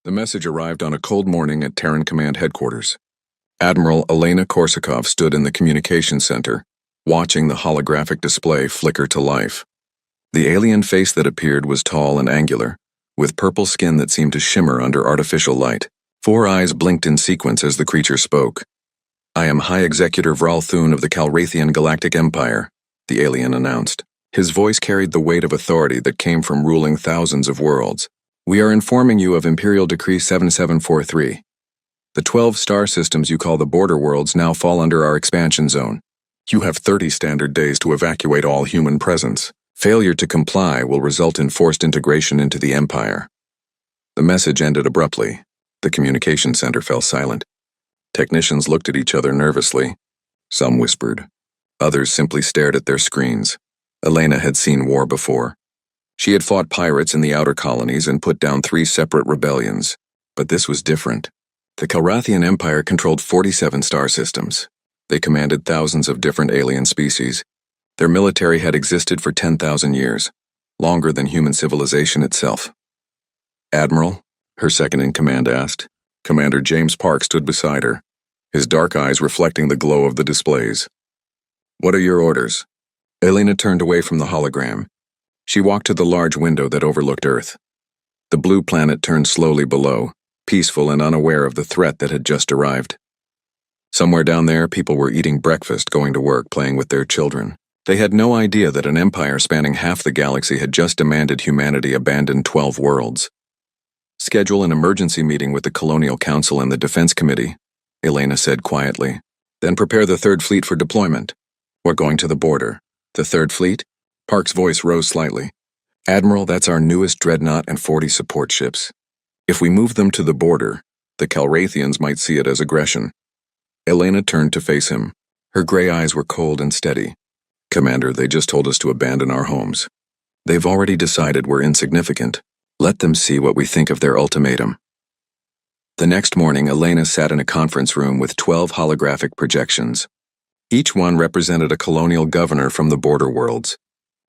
The message arrived on a cold morning at Terran Command Headquarters. Admiral Elena Korsakov stood in the communications center, watching the holographic display flicker to life. The alien face that appeared was tall and angular, with purple skin that seemed to shimmer under artificial light. 4 eyes blinked in sequence as the creature spoke. "I am High Executor Vral Thun of the Calrathian Galactic Empire," the alien announced. His voice carried the weight of authority that came from ruling thousands of worlds. "We are informing you of Imperial Decree 7743. The 12 star systems you call the border worlds now fall under our expansion zone. You have 30 standard days to evacuate all human presence. Failure to comply will result in forced integration into the Empire." The message ended abruptly. The communication center fell silent. Technicians looked at each other nervously. Some whispered. Others simply stared at their screens. Elena had seen war before. She had fought pirates in the outer colonies and put down 3 separate rebellions. But this was different. The Calrathian Empire controlled 47 star systems. They commanded thousands of different alien species. Their military had existed for 10,000 years, longer than human civilization itself. "Admiral?" her second-in-command asked. Commander James Park stood beside her, his dark eyes reflecting the glow of the displays. "What are your orders?" Elena turned away from the hologram. She walked to the large window that overlooked Earth. The blue planet turned slowly below, peaceful and unaware of the threat that had just arrived. Somewhere down there, people were eating breakfast, going to work, playing with their children. They had no idea that an empire spanning half the galaxy had just demanded humanity abandon 12 worlds. "Schedule an emergency meeting with the Colonial Council and the Defense Committee," Elena said quietly. "Then prepare the 3rd Fleet for deployment. We're going to the border." "The 3rd Fleet?" Park's voice rose slightly. "Admiral, that's our newest dreadnought and 40 support ships. If we move them to the border, the Calrathians might see it as aggression." Elena turned to face him. Her gray eyes were cold and steady. "Commander, they just told us to abandon our homes. They've already decided we're insignificant. Let them see what we think of their ultimatum." The next morning, Elena sat in a conference room with 12 holographic projections. Each one represented a colonial governor from the border worlds.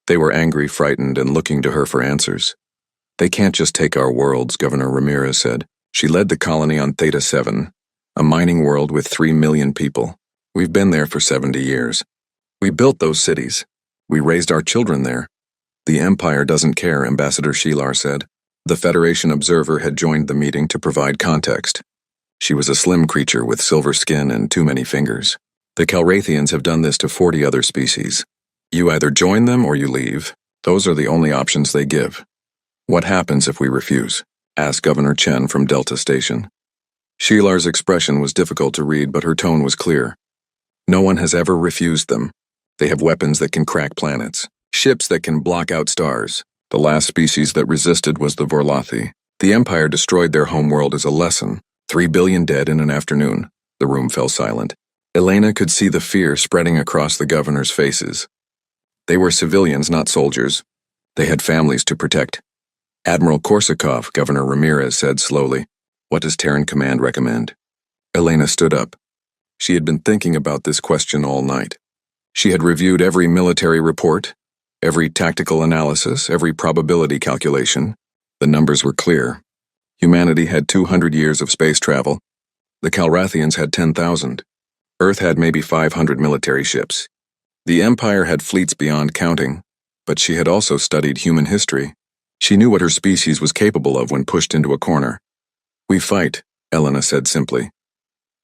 They were angry, frightened, and looking to her for answers. "They can't just take our worlds," Governor Ramirez said. She led the colony on Theta 7, a mining world with 3 million people. "We've been there for 70 years. We built those cities. We raised our children there. The Empire doesn't care," Ambassador Shilar said. The Federation observer had joined the meeting to provide context. She was a slim creature with silver skin and too many fingers. "The Calrathians have done this to 40 other species. You either join them or you leave. Those are the only options they give." "What happens if we refuse?" asked Governor Chen from Delta Station. Shilar's expression was difficult to read, but her tone was clear. "No one has ever refused them. They have weapons that can crack planets, ships that can block out stars. The last species that resisted was the Vorlathi. The Empire destroyed their homeworld as a lesson. 3 billion dead in an afternoon." The room fell silent. Elena could see the fear spreading across the governor's faces. They were civilians, not soldiers. They had families to protect. "Admiral Korsakov," Governor Ramirez said slowly, "what does Terran Command recommend?" Elena stood up. She had been thinking about this question all night. She had reviewed every military report, every tactical analysis, every probability calculation. The numbers were clear. Humanity had 200 years of space travel. The Calrathians had 10,000. Earth had maybe 500 military ships. The Empire had fleets beyond counting, but she had also studied human history. She knew what her species was capable of when pushed into a corner. "We fight," Elena said simply.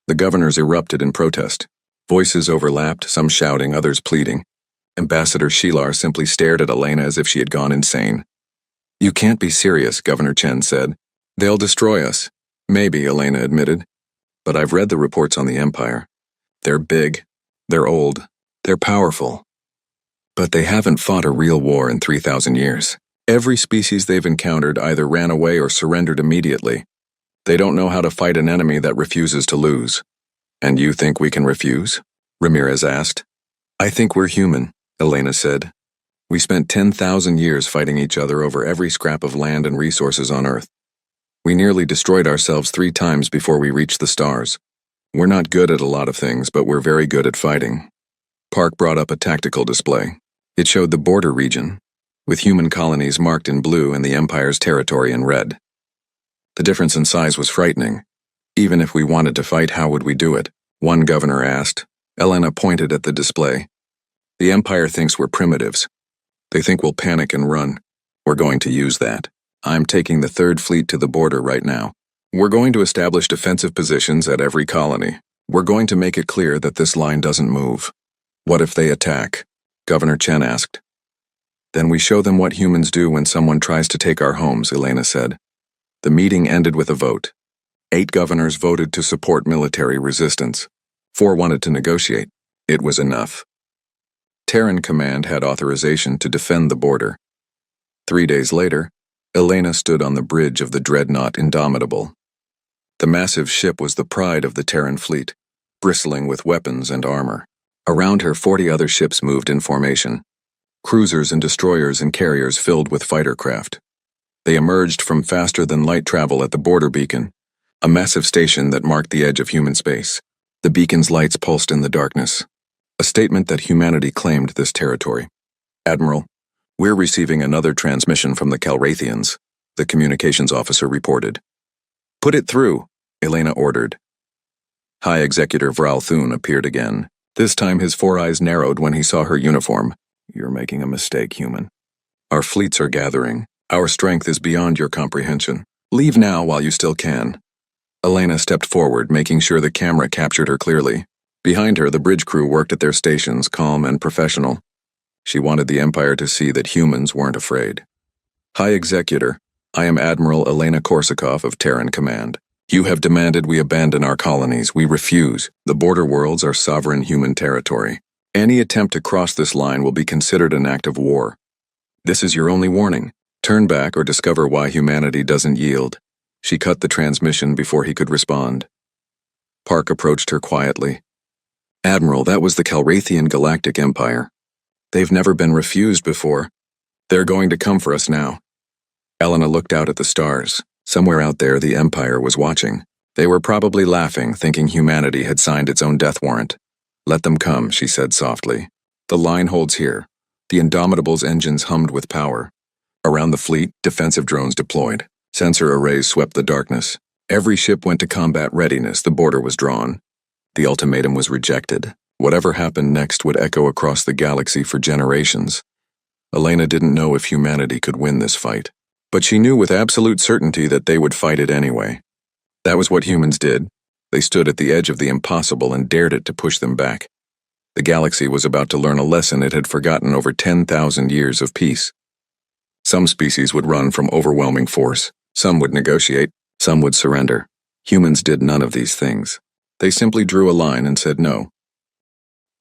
The governors erupted in protest. Voices overlapped, some shouting, others pleading. Ambassador Shilar simply stared at Elena as if she had gone insane. "You can't be serious," Governor Chen said. "They'll destroy us." "Maybe," Elena admitted. "But I've read the reports on the Empire. They're big, they're old, they're powerful. But they haven't fought a real war in 3,000 years. Every species they've encountered either ran away or surrendered immediately. They don't know how to fight an enemy that refuses to lose." "And you think we can refuse?" Ramirez asked. "I think we're human," Elena said. "We spent 10,000 years fighting each other over every scrap of land and resources on Earth. We nearly destroyed ourselves 3 times before we reached the stars. We're not good at a lot of things, but we're very good at fighting." Park brought up a tactical display. It showed the border region, with human colonies marked in blue and the Empire's territory in red. The difference in size was frightening. Even if we wanted to fight, how would we do it? One governor asked. Elena pointed at the display. The Empire thinks we're primitives. They think we'll panic and run. We're going to use that. I'm taking the Third Fleet to the border right now. We're going to establish defensive positions at every colony. We're going to make it clear that this line doesn't move. What if they attack? Governor Chen asked. Then we show them what humans do when someone tries to take our homes, Elena said. The meeting ended with a vote. 8 governors voted to support military resistance. 4 wanted to negotiate. It was enough. Terran Command had authorization to defend the border. 3 days later, Elena stood on the bridge of the dreadnought Indomitable. The massive ship was the pride of the Terran fleet, bristling with weapons and armor. Around her, 40 other ships moved in formation. Cruisers and destroyers and carriers filled with fighter craft. They emerged from faster-than-light travel at the border beacon, a massive station that marked the edge of human space. The beacon's lights pulsed in the darkness, a statement that humanity claimed this territory. Admiral, we're receiving another transmission from the Calrathians, the communications officer reported. Put it through, Elena ordered. High Executive Vral Thun appeared again. This time his 4 eyes narrowed when he saw her uniform. You're making a mistake, human. Our fleets are gathering. Our strength is beyond your comprehension. Leave now while you still can. Elena stepped forward, making sure the camera captured her clearly. Behind her, the bridge crew worked at their stations, calm and professional. She wanted the Empire to see that humans weren't afraid. High Executor, I am Admiral Elena Korsakov of Terran Command. You have demanded we abandon our colonies. We refuse. The border worlds are sovereign human territory. Any attempt to cross this line will be considered an act of war. This is your only warning. Turn back or discover why humanity doesn't yield. She cut the transmission before he could respond. Park approached her quietly. Admiral, that was the Calrathian Galactic Empire. They've never been refused before. They're going to come for us now. Elena looked out at the stars. Somewhere out there, the Empire was watching. They were probably laughing, thinking humanity had signed its own death warrant. Let them come, she said softly. The line holds here. The Indomitable's engines hummed with power. Around the fleet, defensive drones deployed. Sensor arrays swept the darkness. Every ship went to combat readiness. The border was drawn. The ultimatum was rejected. Whatever happened next would echo across the galaxy for generations. Elena didn't know if humanity could win this fight, but she knew with absolute certainty that they would fight it anyway. That was what humans did. They stood at the edge of the impossible and dared it to push them back. The galaxy was about to learn a lesson it had forgotten over 10,000 years of peace. Some species would run from overwhelming force. Some would negotiate. Some would surrender. Humans did none of these things. They simply drew a line and said no.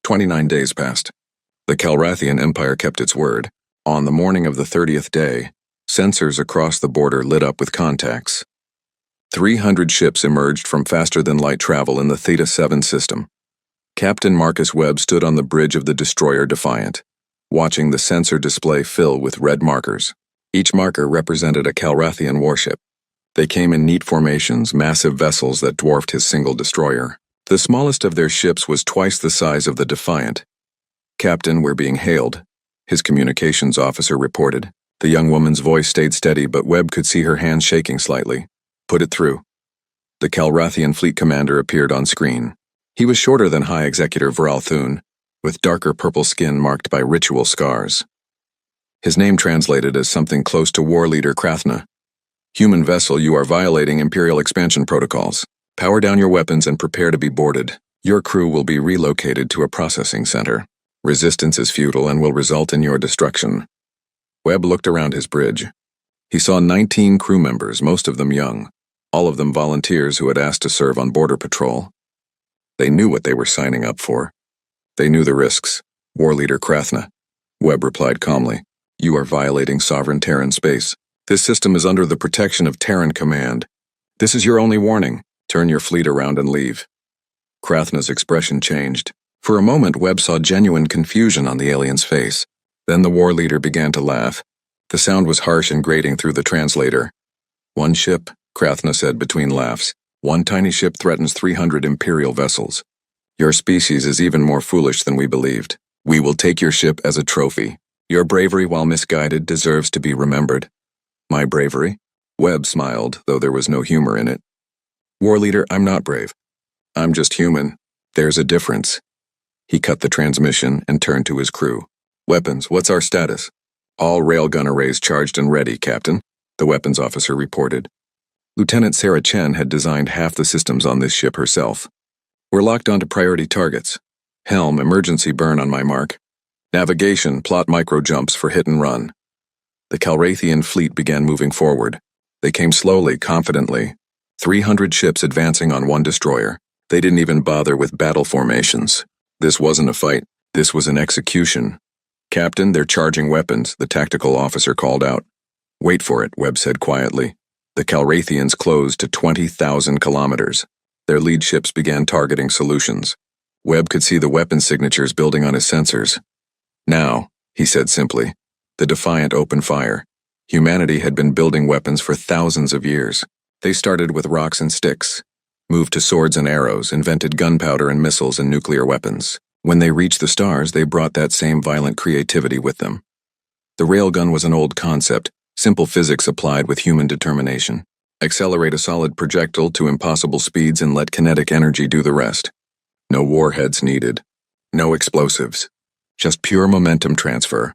29 days passed. The Calrathian Empire kept its word. On the morning of the 30th day, sensors across the border lit up with contacts. 300 ships emerged from faster-than-light travel in the Theta 7 system. Captain Marcus Webb stood on the bridge of the destroyer Defiant, watching the sensor display fill with red markers. Each marker represented a Calrathian warship. They came in neat formations, massive vessels that dwarfed his single destroyer. The smallest of their ships was twice the size of the Defiant. Captain, we're being hailed, his communications officer reported. The young woman's voice stayed steady, but Webb could see her hands shaking slightly. Put it through. The Calrathian fleet commander appeared on screen. He was shorter than High Executor Vral Thun, with darker purple skin marked by ritual scars. His name translated as something close to War Leader Krathna. Human vessel, you are violating Imperial expansion protocols. Power down your weapons and prepare to be boarded. Your crew will be relocated to a processing center. Resistance is futile and will result in your destruction. Webb looked around his bridge. He saw 19 crew members, most of them young, all of them volunteers who had asked to serve on border patrol. They knew what they were signing up for. They knew the risks. War Leader Krathna. Webb replied calmly. You are violating sovereign Terran space. This system is under the protection of Terran Command. This is your only warning. Turn your fleet around and leave. Krathna's expression changed. For a moment, Webb saw genuine confusion on the alien's face. Then the war leader began to laugh. The sound was harsh and grating through the translator. One ship, Krathna said between laughs. One tiny ship threatens 300 Imperial vessels. Your species is even more foolish than we believed. We will take your ship as a trophy. Your bravery, while misguided, deserves to be remembered. My bravery? Webb smiled, though there was no humor in it. War leader, I'm not brave. I'm just human. There's a difference. He cut the transmission and turned to his crew. Weapons, what's our status? All railgun arrays charged and ready, Captain, the weapons officer reported. Lieutenant Sarah Chen had designed half the systems on this ship herself. We're locked onto priority targets. Helm, emergency burn on my mark. Navigation, plot micro jumps for hit and run. The Calrathian fleet began moving forward. They came slowly, confidently. 300 ships advancing on one destroyer. They didn't even bother with battle formations. This wasn't a fight. This was an execution. Captain, they're charging weapons, the tactical officer called out. Wait for it, Webb said quietly. The Calrathians closed to 20,000 kilometers. Their lead ships began targeting solutions. Webb could see the weapon signatures building on his sensors. Now, he said simply. The Defiant opened fire. Humanity had been building weapons for thousands of years. They started with rocks and sticks, moved to swords and arrows, invented gunpowder and missiles and nuclear weapons. When they reached the stars, they brought that same violent creativity with them. The railgun was an old concept, simple physics applied with human determination. Accelerate a solid projectile to impossible speeds and let kinetic energy do the rest. No warheads needed. No explosives. Just pure momentum transfer.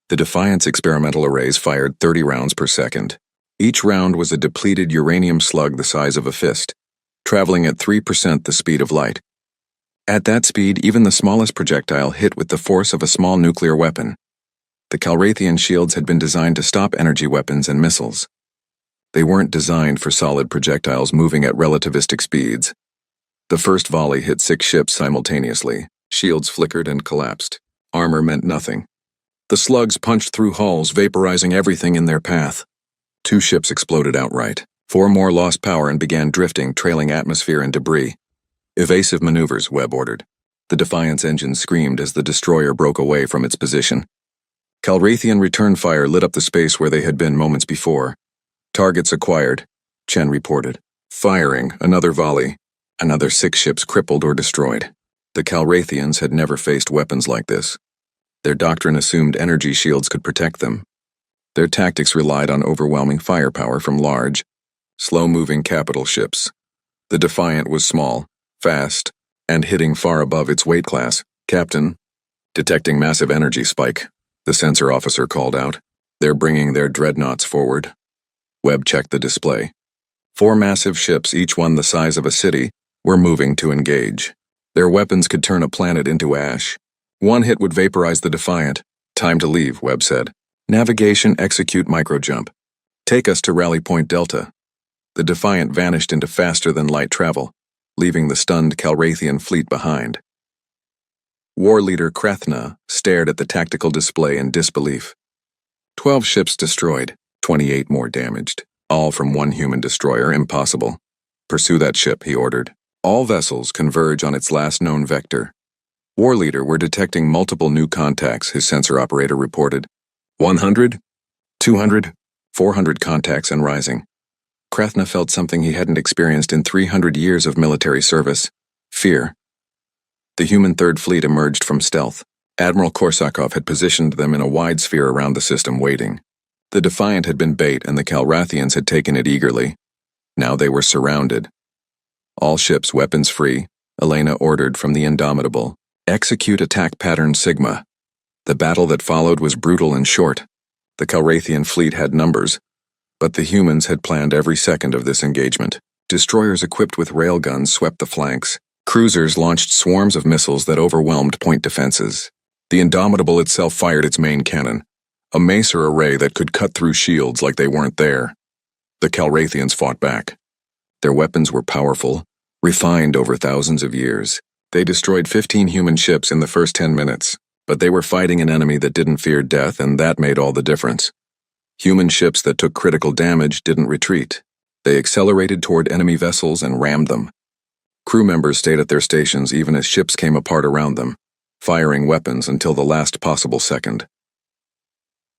The Defiant's experimental arrays fired 30 rounds per second. Each round was a depleted uranium slug the size of a fist, traveling at 3% the speed of light. At that speed, even the smallest projectile hit with the force of a small nuclear weapon. The Calrathian shields had been designed to stop energy weapons and missiles. They weren't designed for solid projectiles moving at relativistic speeds. The first volley hit 6 ships simultaneously. Shields flickered and collapsed. Armor meant nothing. The slugs punched through hulls, vaporizing everything in their path. 2 ships exploded outright. 4 more lost power and began drifting, trailing atmosphere and debris. Evasive maneuvers, Webb ordered. The Defiant's engine screamed as the destroyer broke away from its position. Calrathian return fire lit up the space where they had been moments before. Targets acquired, Chen reported. Firing, another volley. Another 6 ships crippled or destroyed. The Calrathians had never faced weapons like this. Their doctrine assumed energy shields could protect them. Their tactics relied on overwhelming firepower from large, slow-moving capital ships. The Defiant was small, fast, and hitting far above its weight class. Captain, detecting massive energy spike, the sensor officer called out. They're bringing their dreadnoughts forward. Webb checked the display. 4 massive ships, each one the size of a city, were moving to engage. Their weapons could turn a planet into ash. One hit would vaporize the Defiant. Time to leave, Webb said. Navigation, execute microjump. Take us to Rally Point Delta. The Defiant vanished into faster-than-light travel, leaving the stunned Calrathian fleet behind. War leader Krethna stared at the tactical display in disbelief. 12 ships destroyed, 28 more damaged. All from one human destroyer, impossible. Pursue that ship, he ordered. All vessels converge on its last known vector. War leader, we're detecting multiple new contacts, his sensor operator reported. 100, 200, 400 contacts and rising. Krethna felt something he hadn't experienced in 300 years of military service. Fear. The human Third Fleet emerged from stealth. Admiral Korsakov had positioned them in a wide sphere around the system, waiting. The Defiant had been bait, and the Calrathians had taken it eagerly. Now they were surrounded. All ships weapons free, Elena ordered from the Indomitable. Execute attack pattern Sigma. The battle that followed was brutal and short. The Calrathian fleet had numbers, but the humans had planned every second of this engagement. Destroyers equipped with railguns swept the flanks. Cruisers launched swarms of missiles that overwhelmed point defenses. The Indomitable itself fired its main cannon, a macer array that could cut through shields like they weren't there. The Calrathians fought back. Their weapons were powerful, refined over thousands of years. They destroyed 15 human ships in the first 10 minutes, but they were fighting an enemy that didn't fear death, and that made all the difference. Human ships that took critical damage didn't retreat. They accelerated toward enemy vessels and rammed them. Crew members stayed at their stations even as ships came apart around them, firing weapons until the last possible second.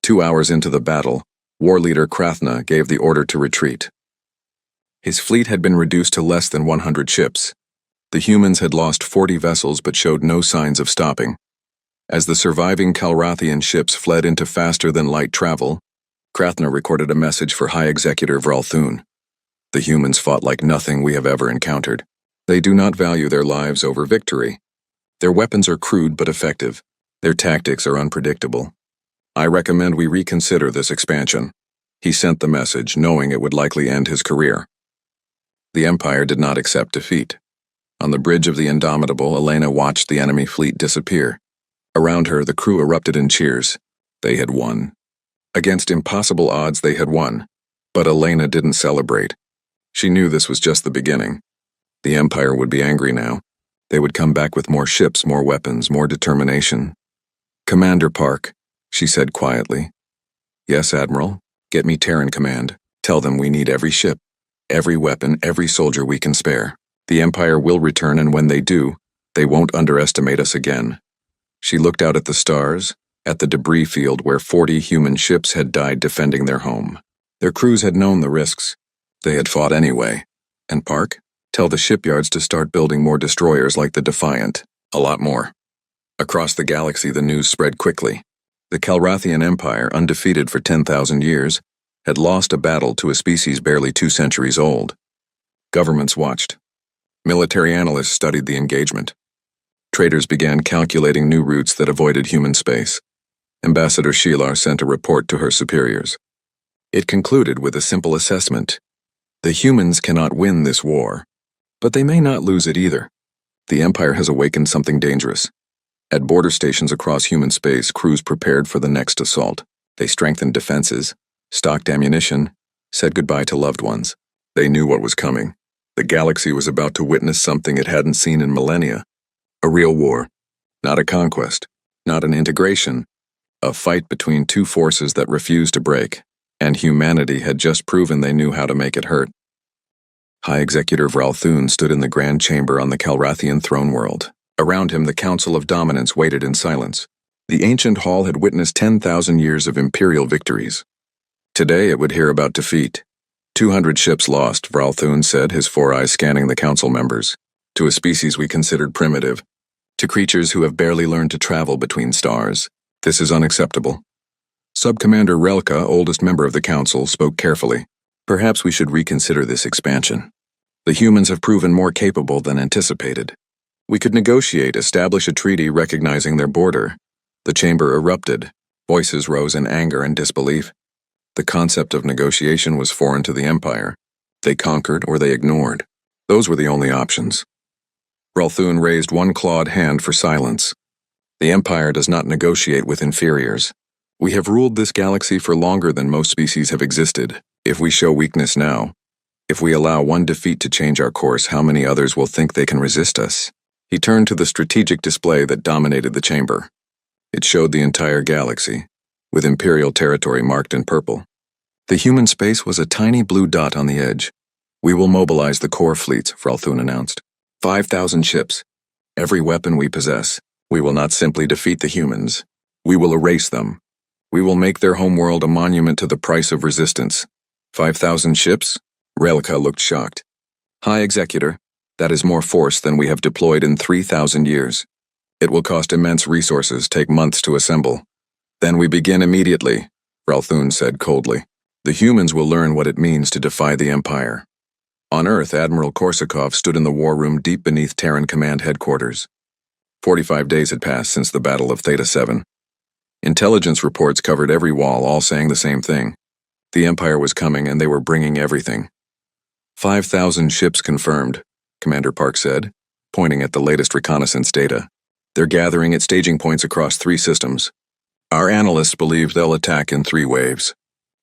2 hours into the battle, war leader Krethna gave the order to retreat. His fleet had been reduced to less than 100 ships. The humans had lost 40 vessels but showed no signs of stopping. As the surviving Calrathian ships fled into faster-than-light travel, Krathna recorded a message for High Executor Vralthun. The humans fought like nothing we have ever encountered. They do not value their lives over victory. Their weapons are crude but effective. Their tactics are unpredictable. I recommend we reconsider this expansion. He sent the message, knowing it would likely end his career. The Empire did not accept defeat. On the bridge of the Indomitable, Elena watched the enemy fleet disappear. Around her, the crew erupted in cheers. They had won. Against impossible odds, they had won. But Elena didn't celebrate. She knew this was just the beginning. The Empire would be angry now. They would come back with more ships, more weapons, more determination. "Commander Park," she said quietly. "Yes, Admiral. Get me Terran command. Tell them we need every ship, every weapon, every soldier we can spare. The Empire will return, and when they do, they won't underestimate us again." She looked out at the stars, at the debris field where 40 human ships had died defending their home. Their crews had known the risks. They had fought anyway. And Park? Tell the shipyards to start building more destroyers like the Defiant. A lot more. Across the galaxy, the news spread quickly. The Calrathian Empire, undefeated for 10,000 years, had lost a battle to a species barely 2 centuries old. Governments watched. Military analysts studied the engagement. Traders began calculating new routes that avoided human space. Ambassador Shilar sent a report to her superiors. It concluded with a simple assessment. The humans cannot win this war, but they may not lose it either. The Empire has awakened something dangerous. At border stations across human space, crews prepared for the next assault. They strengthened defenses, stocked ammunition, said goodbye to loved ones. They knew what was coming. The galaxy was about to witness something it hadn't seen in millennia. A real war. Not a conquest. Not an integration. A fight between two forces that refused to break, and humanity had just proven they knew how to make it hurt. High Executor Vralthun stood in the grand chamber on the Calrathian throne world. Around him, the Council of Dominance waited in silence. The ancient hall had witnessed 10,000 years of imperial victories. Today it would hear about defeat. 200 ships lost, Vralthun said, his 4 eyes scanning the council members. To a species we considered primitive. To creatures who have barely learned to travel between stars. This is unacceptable. Subcommander Relka, oldest member of the council, spoke carefully. Perhaps we should reconsider this expansion. The humans have proven more capable than anticipated. We could negotiate, establish a treaty recognizing their border. The chamber erupted. Voices rose in anger and disbelief. The concept of negotiation was foreign to the Empire. They conquered or they ignored. Those were the only options. Vralthun raised one clawed hand for silence. The Empire does not negotiate with inferiors. We have ruled this galaxy for longer than most species have existed. If we show weakness now, if we allow one defeat to change our course, how many others will think they can resist us? He turned to the strategic display that dominated the chamber. It showed the entire galaxy, with Imperial territory marked in purple. The human space was a tiny blue dot on the edge. "We will mobilize the core fleets," Vralthun announced. 5,000 ships. Every weapon we possess. We will not simply defeat the humans. We will erase them. We will make their homeworld a monument to the price of resistance. 5,000 ships? Relka looked shocked. High Executor, that is more force than we have deployed in 3,000 years. It will cost immense resources, take months to assemble. Then we begin immediately, Vralthun said coldly. The humans will learn what it means to defy the Empire. On Earth, Admiral Korsakov stood in the war room deep beneath Terran Command headquarters. 45 days had passed since the Battle of Theta 7. Intelligence reports covered every wall, all saying the same thing. The Empire was coming, and they were bringing everything. 5,000 ships confirmed, Commander Park said, pointing at the latest reconnaissance data. They're gathering at staging points across 3 systems. Our analysts believe they'll attack in 3 waves.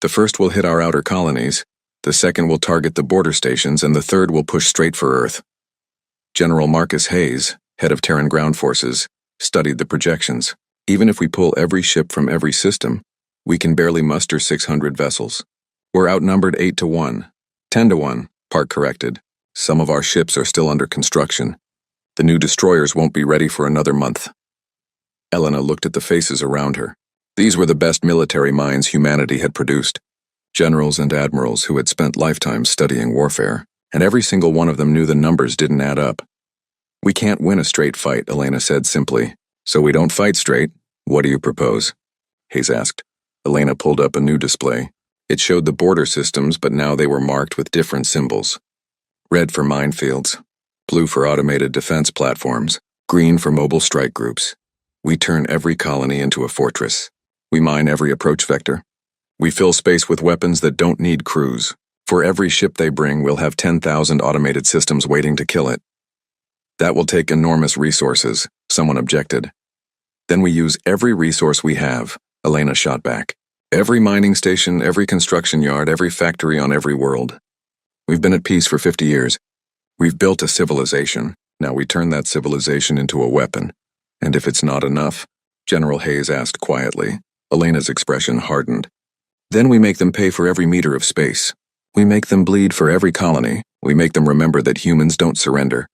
The first will hit our outer colonies, the second will target the border stations, and the third will push straight for Earth. General Marcus Hayes, head of Terran ground forces, studied the projections. Even if we pull every ship from every system, we can barely muster 600 vessels. We're outnumbered 8 to 1. 10 to 1, Park corrected. Some of our ships are still under construction. The new destroyers won't be ready for another month. Elena looked at the faces around her. These were the best military minds humanity had produced. Generals and admirals who had spent lifetimes studying warfare, and every single one of them knew the numbers didn't add up. We can't win a straight fight, Elena said simply. So we don't fight straight. What do you propose? Hayes asked. Elena pulled up a new display. It showed the border systems, but now they were marked with different symbols. Red for minefields, blue for automated defense platforms, green for mobile strike groups. We turn every colony into a fortress. We mine every approach vector. We fill space with weapons that don't need crews. For every ship they bring, we'll have 10,000 automated systems waiting to kill it. That will take enormous resources, someone objected. Then we use every resource we have, Elena shot back. Every mining station, every construction yard, every factory on every world. We've been at peace for 50 years. We've built a civilization. Now we turn that civilization into a weapon. And if it's not enough, General Hayes asked quietly. Elena's expression hardened. Then we make them pay for every meter of space. We make them bleed for every colony. We make them remember that humans don't surrender.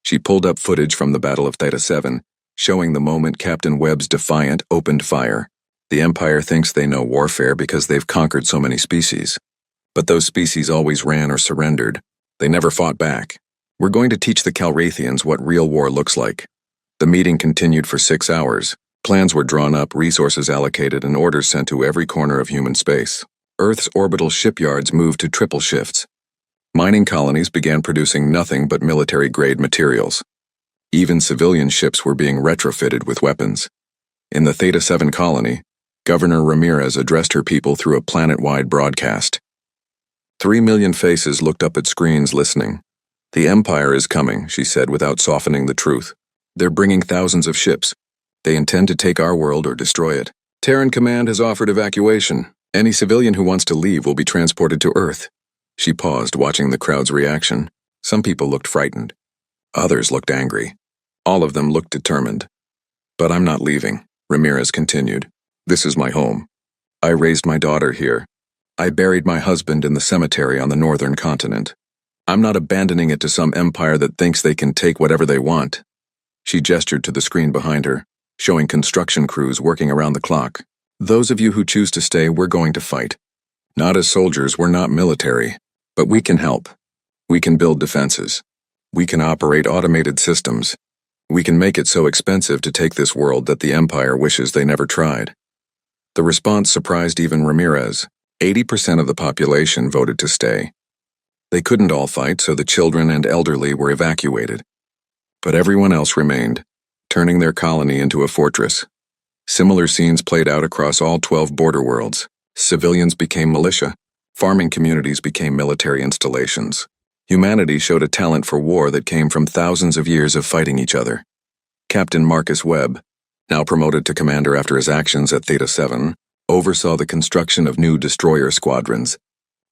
She pulled up footage from the Battle of Theta 7, showing the moment Captain Webb's Defiant opened fire. The Empire thinks they know warfare because they've conquered so many species. But those species always ran or surrendered. They never fought back. We're going to teach the Calrathians what real war looks like. The meeting continued for 6 hours. Plans were drawn up, resources allocated, and orders sent to every corner of human space. Earth's orbital shipyards moved to triple shifts. Mining colonies began producing nothing but military-grade materials. Even civilian ships were being retrofitted with weapons. In the Theta 7 colony, Governor Ramirez addressed her people through a planet-wide broadcast. 3 million faces looked up at screens listening. The Empire is coming, she said without softening the truth. They're bringing thousands of ships. They intend to take our world or destroy it. Terran Command has offered evacuation. Any civilian who wants to leave will be transported to Earth. She paused, watching the crowd's reaction. Some people looked frightened. Others looked angry. All of them looked determined. But I'm not leaving, Ramirez continued. This is my home. I raised my daughter here. I buried my husband in the cemetery on the northern continent. I'm not abandoning it to some empire that thinks they can take whatever they want. She gestured to the screen behind her, showing construction crews working around the clock. Those of you who choose to stay, we're going to fight. Not as soldiers, we're not military, but we can help. We can build defenses. We can operate automated systems. We can make it so expensive to take this world that the Empire wishes they never tried. The response surprised even Ramirez. 80% of the population voted to stay. They couldn't all fight, so the children and elderly were evacuated. But everyone else remained, turning their colony into a fortress. Similar scenes played out across all 12 border worlds. Civilians became militia. Farming communities became military installations. Humanity showed a talent for war that came from thousands of years of fighting each other. Captain Marcus Webb, now promoted to commander after his actions at Theta 7, oversaw the construction of new destroyer squadrons.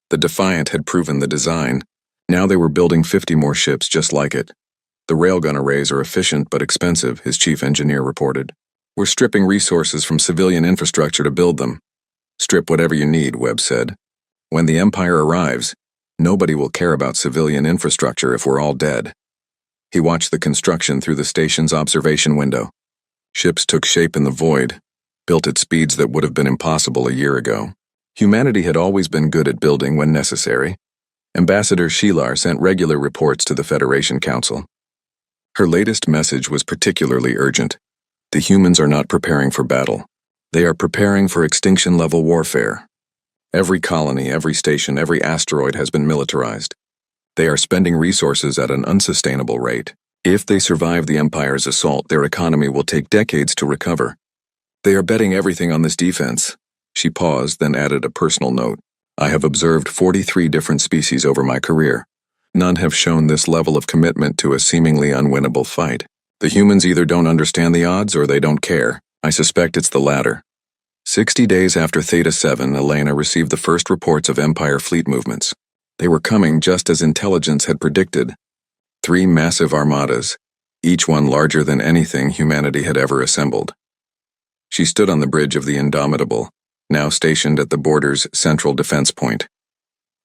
The Defiant had proven the design. Now they were building 50 more ships just like it. The railgun arrays are efficient but expensive, his chief engineer reported. We're stripping resources from civilian infrastructure to build them. Strip whatever you need, Webb said. When the Empire arrives, nobody will care about civilian infrastructure if we're all dead. He watched the construction through the station's observation window. Ships took shape in the void, built at speeds that would have been impossible a year ago. Humanity had always been good at building when necessary. Ambassador Shilar sent regular reports to the Federation Council. Her latest message was particularly urgent. The humans are not preparing for battle. They are preparing for extinction-level warfare. Every colony, every station, every asteroid has been militarized. They are spending resources at an unsustainable rate. If they survive the Empire's assault, their economy will take decades to recover. They are betting everything on this defense. She paused, then added a personal note. I have observed 43 different species over my career. None have shown this level of commitment to a seemingly unwinnable fight. The humans either don't understand the odds or they don't care. I suspect it's the latter. 60 days after Theta 7, Elena received the first reports of Empire fleet movements. They were coming just as intelligence had predicted. 3 massive armadas, each one larger than anything humanity had ever assembled. She stood on the bridge of the Indomitable, now stationed at the border's central defense point.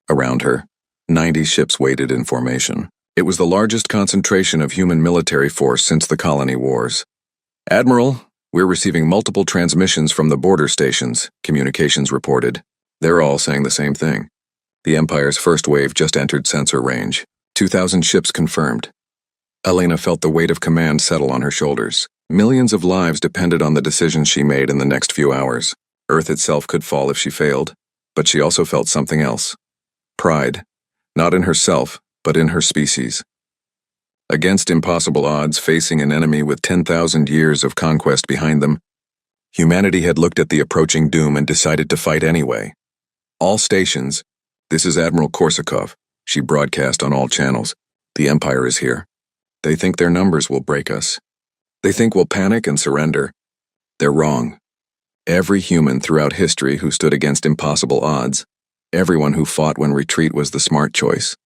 Around her, 90 ships waited in formation. It was the largest concentration of human military force since the colony wars. Admiral, we're receiving multiple transmissions from the border stations, communications reported. They're all saying the same thing. The Empire's first wave just entered sensor range. 2,000 ships confirmed. Elena felt the weight of command settle on her shoulders. Millions of lives depended on the decisions she made in the next few hours. Earth itself could fall if she failed, But she also felt something else. Pride. Not in herself, but in her species. Against impossible odds, facing an enemy with 10,000 years of conquest behind them, humanity had looked at the approaching doom and decided to fight anyway. All stations, this is Admiral Korsakov, she broadcast on all channels. The Empire is here. They think their numbers will break us. They think we'll panic and surrender. They're wrong. Every human throughout history who stood against impossible odds, everyone who fought when retreat was the smart choice,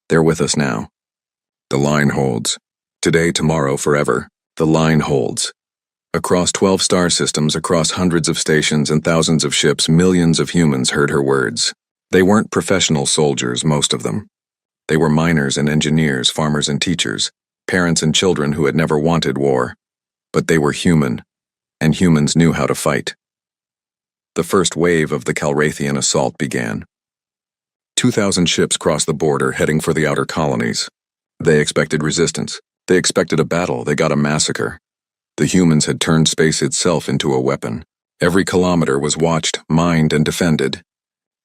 they're with us now. The line holds. Today, tomorrow, forever. The line holds. Across 12 star systems, across hundreds of stations and thousands of ships, millions of humans heard her words. They weren't professional soldiers, most of them. They were miners and engineers, farmers and teachers, parents and children who had never wanted war. But they were human, and humans knew how to fight. The first wave of the Calrathian assault began. 2,000 ships crossed the border, heading for the outer colonies. They expected resistance. They expected a battle. They got a massacre. The humans had turned space itself into a weapon. Every kilometer was watched, mined, and defended.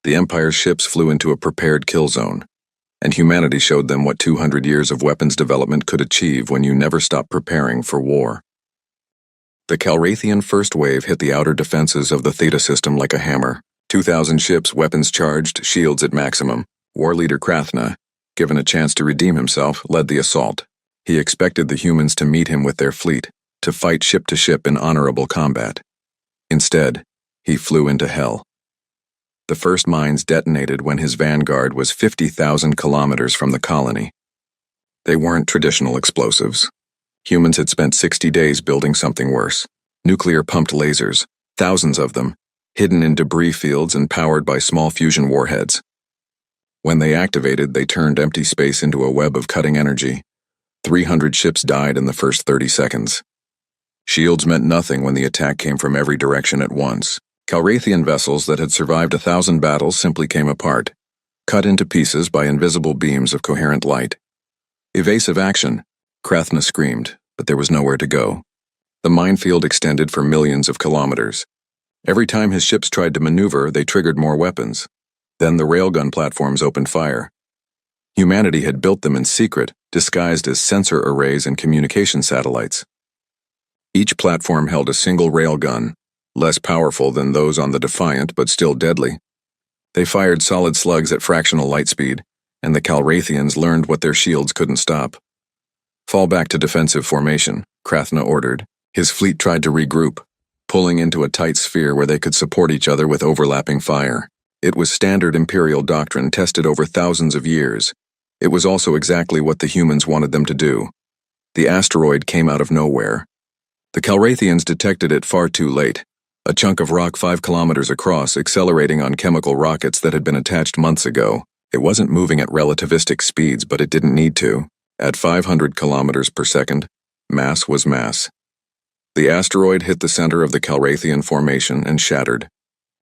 The Empire's ships flew into a prepared kill zone, and humanity showed them what 200 years of weapons development could achieve when you never stop preparing for war. The Calrathian first wave hit the outer defenses of the Theta system like a hammer. 2,000 ships, weapons charged, shields at maximum. War leader Krathna, given a chance to redeem himself, led the assault. He expected the humans to meet him with their fleet, to fight ship to ship in honorable combat. Instead, he flew into hell. The first mines detonated when his vanguard was 50,000 kilometers from the colony. They weren't traditional explosives. Humans had spent 60 days building something worse. Nuclear-pumped lasers, thousands of them, hidden in debris fields and powered by small fusion warheads. When they activated, they turned empty space into a web of cutting energy. 300 ships died in the first 30 seconds. Shields meant nothing when the attack came from every direction at once. Calrathian vessels that had survived 1,000 battles simply came apart, cut into pieces by invisible beams of coherent light. Evasive action, Krathna screamed, but there was nowhere to go. The minefield extended for millions of kilometers. Every time his ships tried to maneuver, they triggered more weapons. Then the railgun platforms opened fire. Humanity had built them in secret, disguised as sensor arrays and communication satellites. Each platform held a single railgun, less powerful than those on the Defiant but still deadly. They fired solid slugs at fractional light speed, and the Calrathians learned what their shields couldn't stop. Fall back to defensive formation, Krathna ordered. His fleet tried to regroup, pulling into a tight sphere where they could support each other with overlapping fire. It was standard Imperial doctrine tested over thousands of years. It was also exactly what the humans wanted them to do. The asteroid came out of nowhere. The Calrathians detected it far too late, a chunk of rock 5 kilometers across, accelerating on chemical rockets that had been attached months ago. It wasn't moving at relativistic speeds, but it didn't need to. At 500 kilometers per second, mass was mass. The asteroid hit the center of the Calrathian formation and shattered.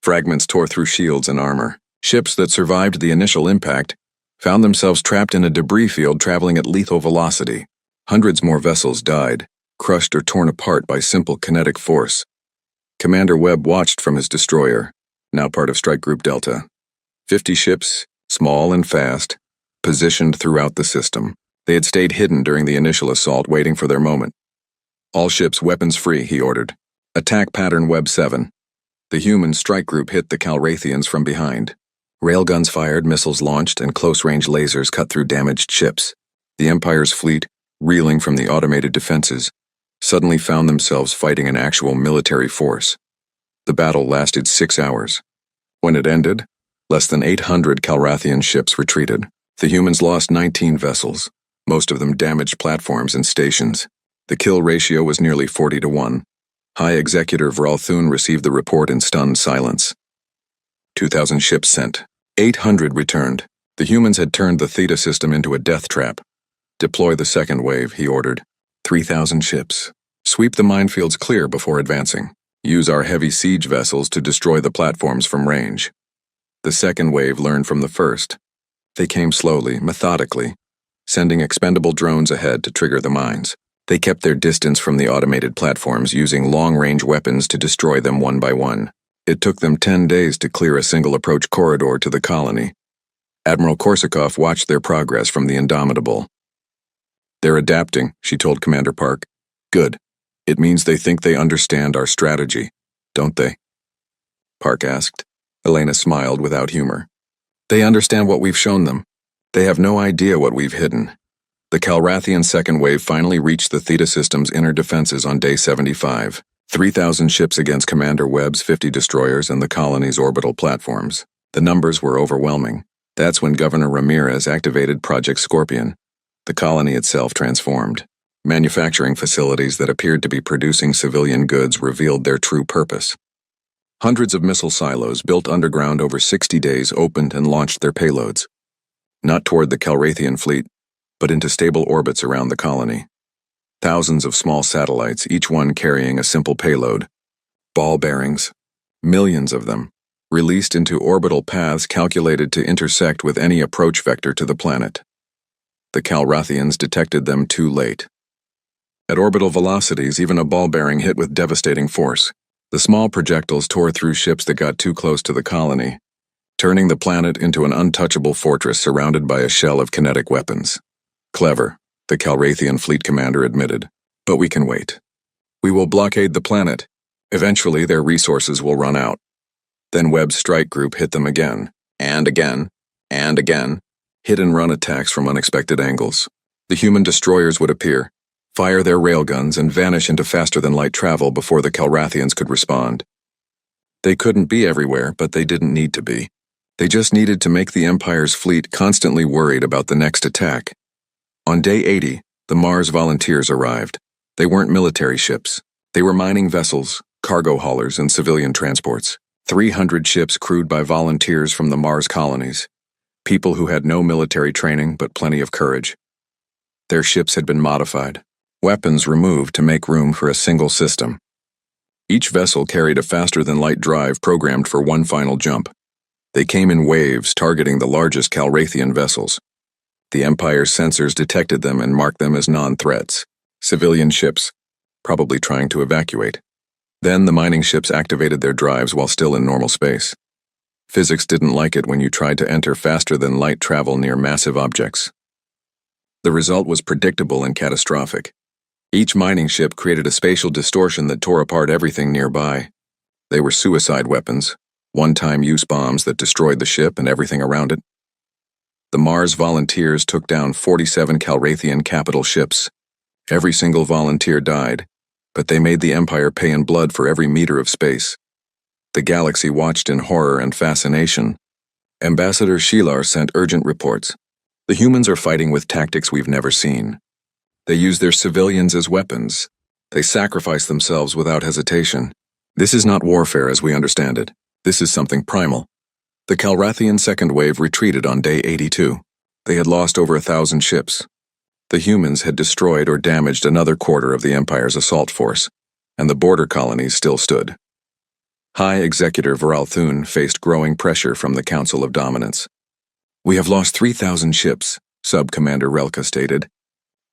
Fragments tore through shields and armor. Ships that survived the initial impact found themselves trapped in a debris field traveling at lethal velocity. Hundreds more vessels died, crushed or torn apart by simple kinetic force. Commander Webb watched from his destroyer, now part of Strike Group Delta. 50 ships, small and fast, positioned throughout the system. They had stayed hidden during the initial assault, waiting for their moment. All ships weapons free, he ordered. Attack pattern Webb 7. The human strike group hit the Calrathians from behind. Railguns fired, missiles launched, and close-range lasers cut through damaged ships. The Empire's fleet, reeling from the automated defenses, suddenly found themselves fighting an actual military force. The battle lasted 6 hours. When it ended, less than 800 Calrathian ships retreated. The humans lost 19 vessels, most of them damaged platforms and stations. The kill ratio was nearly 40-1. High Executor Vralthun received the report in stunned silence. 2,000 ships sent. 800 returned. The humans had turned the Theta system into a death trap. Deploy the second wave, he ordered. 3,000 ships. Sweep the minefields clear before advancing. Use our heavy siege vessels to destroy the platforms from range. The second wave learned from the first. They came slowly, methodically, sending expendable drones ahead to trigger the mines. They kept their distance from the automated platforms, using long-range weapons to destroy them one by one. It took them 10 days to clear a single approach corridor to the colony. Admiral Korsakov watched their progress from the Indomitable. "They're adapting," she told Commander Park. "Good. It means they think they understand our strategy, don't they?" Park asked. Elena smiled without humor. "They understand what we've shown them. They have no idea what we've hidden." The Calrathian second wave finally reached the Theta system's inner defenses on day 75. 3,000 ships against Commander Webb's 50 destroyers and the colony's orbital platforms. The numbers were overwhelming. That's when Governor Ramirez activated Project Scorpion. The colony itself transformed. Manufacturing facilities that appeared to be producing civilian goods revealed their true purpose. Hundreds of missile silos built underground over 60 days opened and launched their payloads. Not toward the Calrathian fleet, but into stable orbits around the colony. Thousands of small satellites, each one carrying a simple payload. Ball bearings, millions of them, released into orbital paths calculated to intersect with any approach vector to the planet. The Calrathians detected them too late. At orbital velocities, even a ball bearing hit with devastating force. The small projectiles tore through ships that got too close to the colony, turning the planet into an untouchable fortress surrounded by a shell of kinetic weapons. "Clever," the Calrathian fleet commander admitted. "But we can wait. We will blockade the planet. Eventually their resources will run out." Then Webb's strike group hit them again, and again, and again. Hit-and-run attacks from unexpected angles. The human destroyers would appear, fire their railguns, and vanish into faster-than-light travel before the Calrathians could respond. They couldn't be everywhere, but they didn't need to be. They just needed to make the Empire's fleet constantly worried about the next attack. On day 80, the Mars volunteers arrived. They weren't military ships. They were mining vessels, cargo haulers, and civilian transports. 300 ships crewed by volunteers from the Mars colonies. People who had no military training but plenty of courage. Their ships had been modified, weapons removed to make room for a single system. Each vessel carried a faster-than-light drive programmed for one final jump. They came in waves, targeting the largest Calrathian vessels. The Empire's sensors detected them and marked them as non-threats. Civilian ships, probably trying to evacuate. Then the mining ships activated their drives while still in normal space. Physics didn't like it when you tried to enter faster-than-light travel near massive objects. The result was predictable and catastrophic. Each mining ship created a spatial distortion that tore apart everything nearby. They were suicide weapons, one-time use bombs that destroyed the ship and everything around it. The Mars volunteers took down 47 Calrathian capital ships. Every single volunteer died, but they made the Empire pay in blood for every meter of space. The galaxy watched in horror and fascination. Ambassador Shilar sent urgent reports. "The humans are fighting with tactics we've never seen. They use their civilians as weapons. They sacrifice themselves without hesitation. This is not warfare as we understand it. This is something primal." The Calrathian second wave retreated on day 82. They had lost over 1,000 ships. The humans had destroyed or damaged another quarter of the Empire's assault force, and the border colonies still stood. High Executor Viral Thun faced growing pressure from the Council of Dominance. "We have lost 3,000 ships, Sub-Commander Relka stated.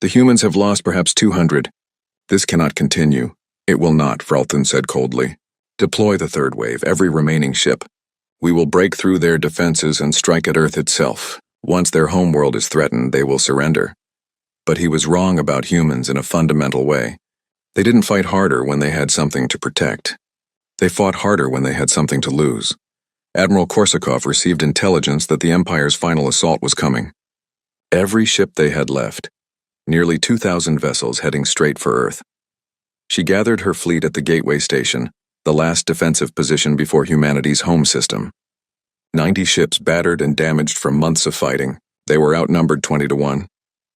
"The humans have lost perhaps 200. This cannot continue." "It will not," Viral Thun said coldly. "Deploy the third wave, every remaining ship. We will break through their defenses and strike at Earth itself. Once their homeworld is threatened, they will surrender." But he was wrong about humans in a fundamental way. They didn't fight harder when they had something to protect. They fought harder when they had something to lose. Admiral Korsakov received intelligence that the Empire's final assault was coming. Every ship they had left, nearly 2,000 vessels heading straight for Earth. She gathered her fleet at the Gateway Station, the last defensive position before humanity's home system. 90 ships battered and damaged from months of fighting. They were outnumbered 20-1.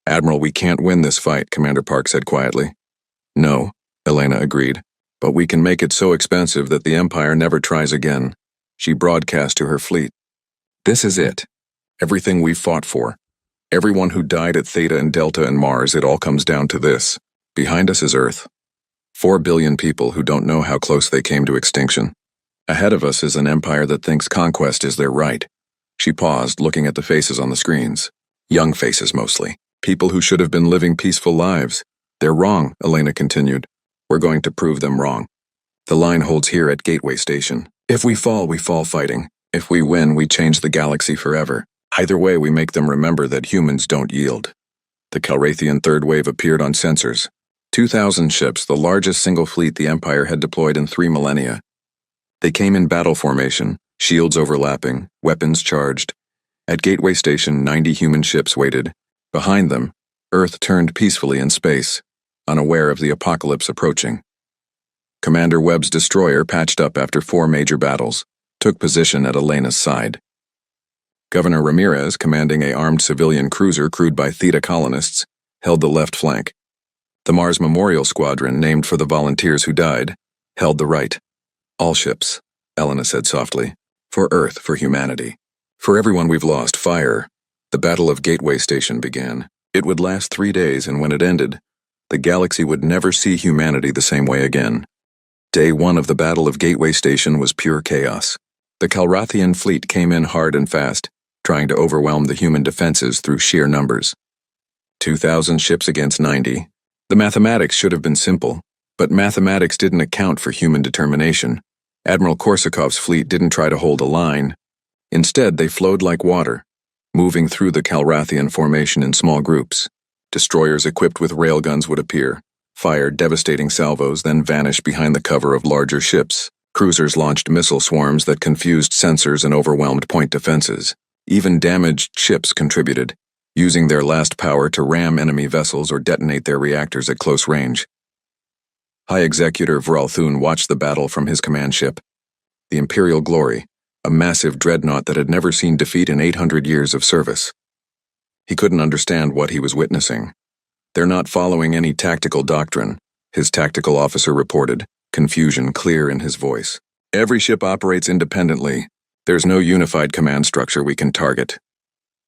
"Admiral, we can't win this fight," Commander Park said quietly. "No," Elena agreed, "but we can make it so expensive that the Empire never tries again." She broadcast to her fleet. "This is it. Everything we fought for. Everyone who died at Theta and Delta and Mars, it all comes down to this. Behind us is Earth. 4 billion people who don't know how close they came to extinction. Ahead of us is an empire that thinks conquest is their right." She paused, looking at the faces on the screens. Young faces mostly. People who should have been living peaceful lives. "They're wrong," Elena continued. "We're going to prove them wrong. The line holds here at Gateway Station. If we fall fighting. If we win, we change the galaxy forever. Either way, we make them remember that humans don't yield. The Calrathian third wave appeared on sensors. 2,000 ships, the largest single fleet the Empire had deployed in 3 millennia. They came in battle formation, shields overlapping, weapons charged. At Gateway Station, 90 human ships waited. Behind them, Earth turned peacefully in space, unaware of the apocalypse approaching. Commander Webb's destroyer, patched up after 4 major battles, took position at Elena's side. Governor Ramirez, commanding a armed civilian cruiser crewed by Theta colonists, held the left flank. The Mars Memorial Squadron, named for the volunteers who died, held the right. All ships, Elena said softly. For Earth, for humanity. For everyone we've lost, fire. The Battle of Gateway Station began. It would last 3 days, and when it ended, the galaxy would never see humanity the same way again. Day 1 of the Battle of Gateway Station was pure chaos. The Calrathian fleet came in hard and fast, trying to overwhelm the human defenses through sheer numbers. 2,000 ships against 90. The mathematics should have been simple, but mathematics didn't account for human determination. Admiral Korsakov's fleet didn't try to hold a line. Instead, they flowed like water, moving through the Calrathian formation in small groups. Destroyers equipped with railguns would appear, fire devastating salvos, then vanish behind the cover of larger ships. Cruisers launched missile swarms that confused sensors and overwhelmed point defenses. Even damaged ships contributed, using their last power to ram enemy vessels or detonate their reactors at close range. High Executor Vralthun watched the battle from his command ship. The Imperial Glory, a massive dreadnought that had never seen defeat in 800 years of service. He couldn't understand what he was witnessing. They're not following any tactical doctrine, his tactical officer reported, confusion clear in his voice. Every ship operates independently. There's no unified command structure we can target.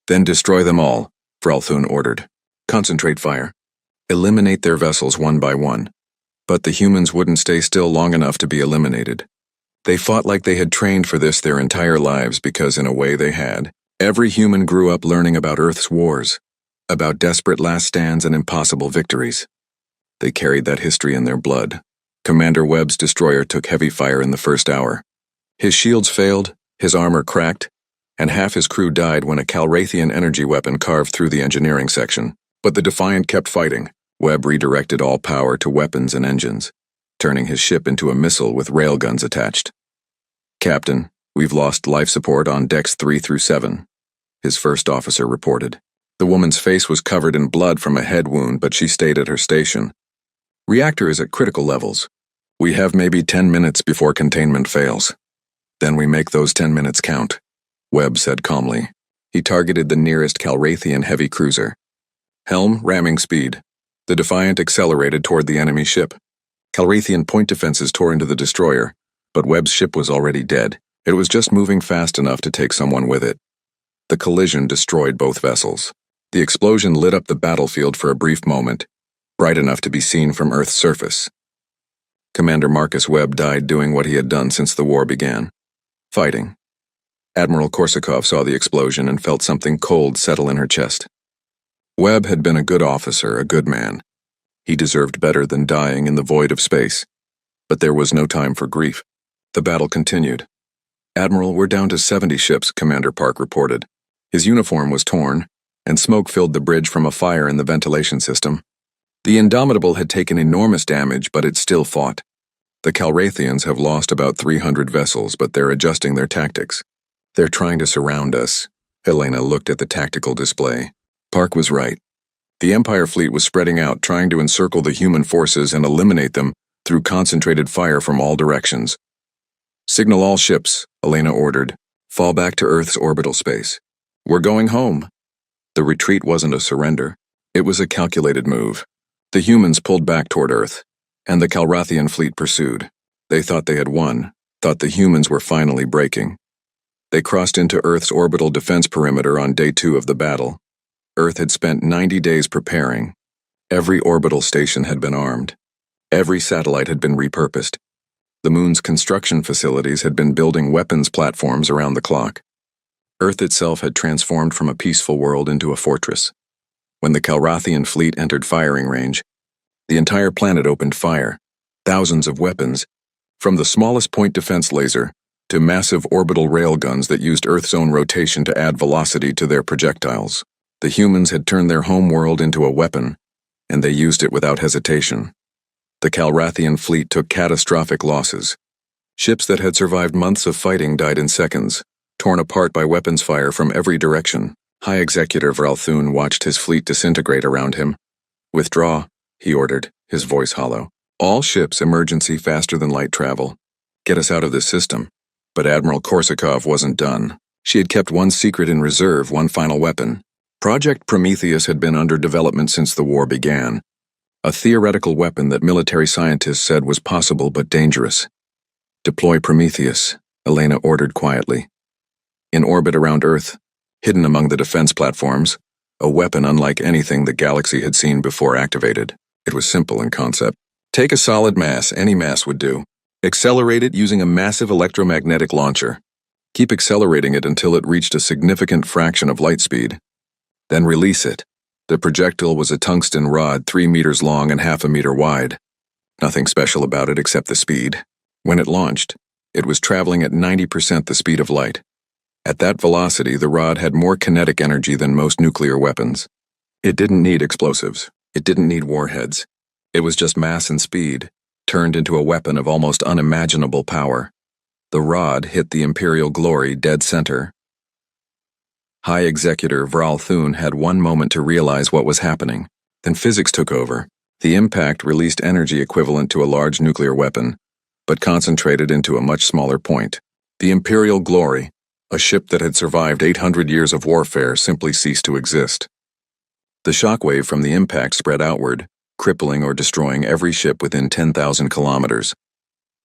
Then destroy them all, Vralthun ordered. Concentrate fire. Eliminate their vessels one by one. But the humans wouldn't stay still long enough to be eliminated. They fought like they had trained for this their entire lives because in a way they had. Every human grew up learning about Earth's wars, about desperate last stands and impossible victories. They carried that history in their blood. Commander Webb's destroyer took heavy fire in the first hour. His shields failed, his armor cracked, and half his crew died when a Calrathian energy weapon carved through the engineering section. But the Defiant kept fighting. Webb redirected all power to weapons and engines, turning his ship into a missile with railguns attached. Captain, we've lost life support on decks 3 through 7, his first officer reported. The woman's face was covered in blood from a head wound, but she stayed at her station. Reactor is at critical levels. We have maybe 10 minutes before containment fails. Then we make those 10 minutes count, Webb said calmly. He targeted the nearest Calrathian heavy cruiser. Helm, ramming speed. The Defiant accelerated toward the enemy ship. Calrathian point defenses tore into the destroyer, but Webb's ship was already dead. It was just moving fast enough to take someone with it. The collision destroyed both vessels. The explosion lit up the battlefield for a brief moment, bright enough to be seen from Earth's surface. Commander Marcus Webb died doing what he had done since the war began. Fighting. Admiral Korsakov saw the explosion and felt something cold settle in her chest. Webb had been a good officer, a good man. He deserved better than dying in the void of space. But there was no time for grief. The battle continued. Admiral, we're down to 70 ships, Commander Park reported. His uniform was torn, and smoke filled the bridge from a fire in the ventilation system. The Indomitable had taken enormous damage, but it still fought. The Calrathians have lost about 300 vessels, but they're adjusting their tactics. They're trying to surround us. Helena looked at the tactical display. Park was right. The Empire fleet was spreading out, trying to encircle the human forces and eliminate them through concentrated fire from all directions. Signal all ships, Elena ordered. Fall back to Earth's orbital space. We're going home. The retreat wasn't a surrender. It was a calculated move. The humans pulled back toward Earth, and the Calrathian fleet pursued. They thought they had won, thought the humans were finally breaking. They crossed into Earth's orbital defense perimeter on day 2 of the battle. Earth had spent 90 days preparing. Every orbital station had been armed. Every satellite had been repurposed. The moon's construction facilities had been building weapons platforms around the clock. Earth itself had transformed from a peaceful world into a fortress. When the Calrathian fleet entered firing range, the entire planet opened fire. Thousands of weapons, from the smallest point defense laser to massive orbital railguns that used Earth's own rotation to add velocity to their projectiles. The humans had turned their home world into a weapon, and they used it without hesitation. The Calrathian fleet took catastrophic losses. Ships that had survived months of fighting died in seconds, torn apart by weapons fire from every direction. High Executive Vralthun watched his fleet disintegrate around him. "Withdraw," he ordered, his voice hollow. "All ships emergency faster than light travel. Get us out of this system." But Admiral Korsakov wasn't done. She had kept one secret in reserve, one final weapon. Project Prometheus had been under development since the war began. A theoretical weapon that military scientists said was possible but dangerous. "Deploy Prometheus," Elena ordered quietly. In orbit around Earth, hidden among the defense platforms, a weapon unlike anything the galaxy had seen before activated. It was simple in concept. Take a solid mass, any mass would do. Accelerate it using a massive electromagnetic launcher. Keep accelerating it until it reached a significant fraction of light speed. Then release it. The projectile was a tungsten rod 3 meters long and half a meter wide. Nothing special about it except the speed. When it launched, it was traveling at 90% the speed of light. At that velocity, the rod had more kinetic energy than most nuclear weapons. It didn't need explosives. It didn't need warheads. It was just mass and speed, turned into a weapon of almost unimaginable power. The rod hit the Imperial Glory dead center. High Executor Vralthun had one moment to realize what was happening. Then physics took over. The impact released energy equivalent to a large nuclear weapon, but concentrated into a much smaller point. The Imperial Glory, a ship that had survived 800 years of warfare, simply ceased to exist. The shockwave from the impact spread outward, crippling or destroying every ship within 10,000 kilometers.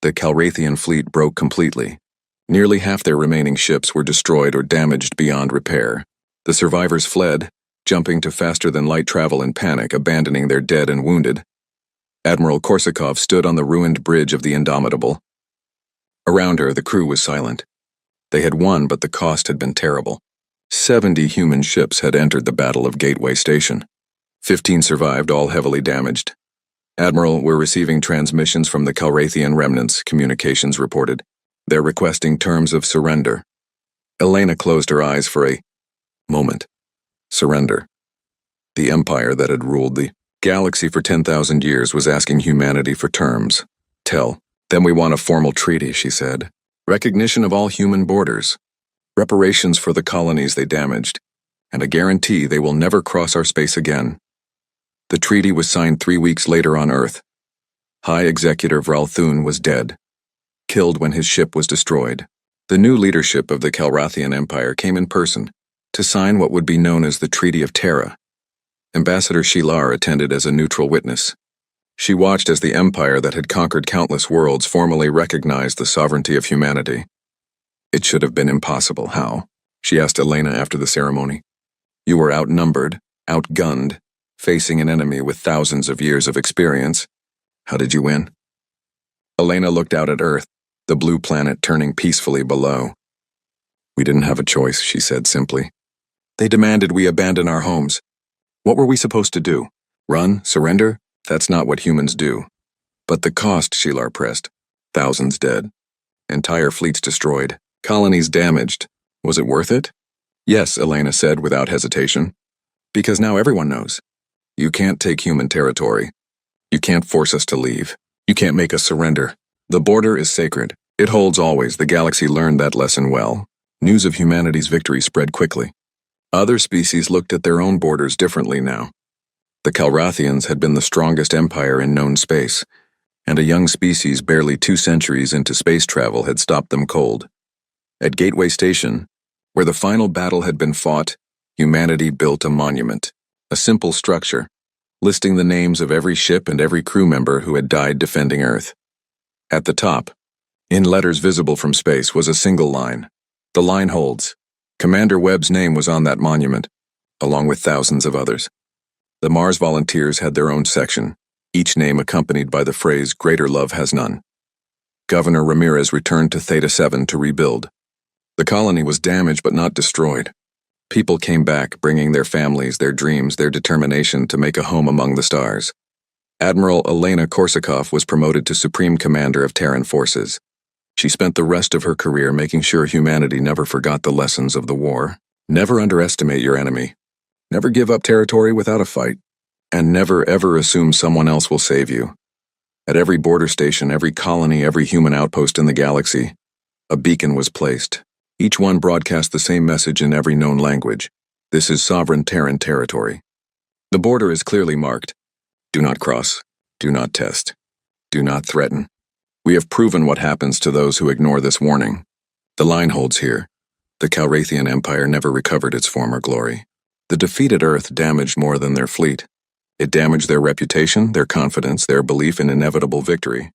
The Calrathian fleet broke completely. Nearly half their remaining ships were destroyed or damaged beyond repair. The survivors fled, jumping to faster-than-light travel in panic, abandoning their dead and wounded. Admiral Korsakov stood on the ruined bridge of the Indomitable. Around her, the crew was silent. They had won, but the cost had been terrible. 70 human ships had entered the Battle of Gateway Station. 15 survived, all heavily damaged. "Admiral, we're receiving transmissions from the Calrathian remnants," communications reported. "They're requesting terms of surrender." Elena closed her eyes for a moment. Surrender. The empire that had ruled the galaxy for 10,000 years was asking humanity for terms. "Tell them we want a formal treaty," she said. "Recognition of all human borders, reparations for the colonies they damaged, and a guarantee they will never cross our space again." The treaty was signed 3 weeks later on Earth. High Executor Vralthun was dead, killed when his ship was destroyed. The new leadership of the Calrathian Empire came in person to sign what would be known as the Treaty of Terra. Ambassador Shilar attended as a neutral witness. She watched as the empire that had conquered countless worlds formally recognized the sovereignty of humanity. "It should have been impossible. How?" she asked Elena after the ceremony. "You were outnumbered, outgunned, facing an enemy with thousands of years of experience. How did you win?" Elena looked out at Earth, the blue planet turning peacefully below. "We didn't have a choice," she said simply. "They demanded we abandon our homes. What were we supposed to do? Run? Surrender? That's not what humans do." "But the cost," Shilar pressed. "Thousands dead. Entire fleets destroyed. Colonies damaged. Was it worth it?" "Yes," Elena said without hesitation. "Because now everyone knows. You can't take human territory. You can't force us to leave. You can't make us surrender. The border is sacred. It holds always. The galaxy learned that lesson well." News of humanity's victory spread quickly. Other species looked at their own borders differently now. The Calrathians had been the strongest empire in known space, and a young species barely 2 centuries into space travel had stopped them cold. At Gateway Station, where the final battle had been fought, humanity built a monument, a simple structure, listing the names of every ship and every crew member who had died defending Earth. At the top, in letters visible from space, was a single line. The line holds. Commander Webb's name was on that monument, along with thousands of others. The Mars volunteers had their own section, each name accompanied by the phrase, "Greater love has none." Governor Ramirez returned to Theta 7 to rebuild. The colony was damaged but not destroyed. People came back, bringing their families, their dreams, their determination to make a home among the stars. Admiral Elena Korsakov was promoted to Supreme Commander of Terran forces. She spent the rest of her career making sure humanity never forgot the lessons of the war. Never underestimate your enemy. Never give up territory without a fight. And never ever assume someone else will save you. At every border station, every colony, every human outpost in the galaxy, a beacon was placed. Each one broadcast the same message in every known language. This is sovereign Terran territory. The border is clearly marked. Do not cross. Do not test. Do not threaten. We have proven what happens to those who ignore this warning. The line holds here. The Calrathian Empire never recovered its former glory. The defeated Earth damaged more than their fleet. It damaged their reputation, their confidence, their belief in inevitable victory.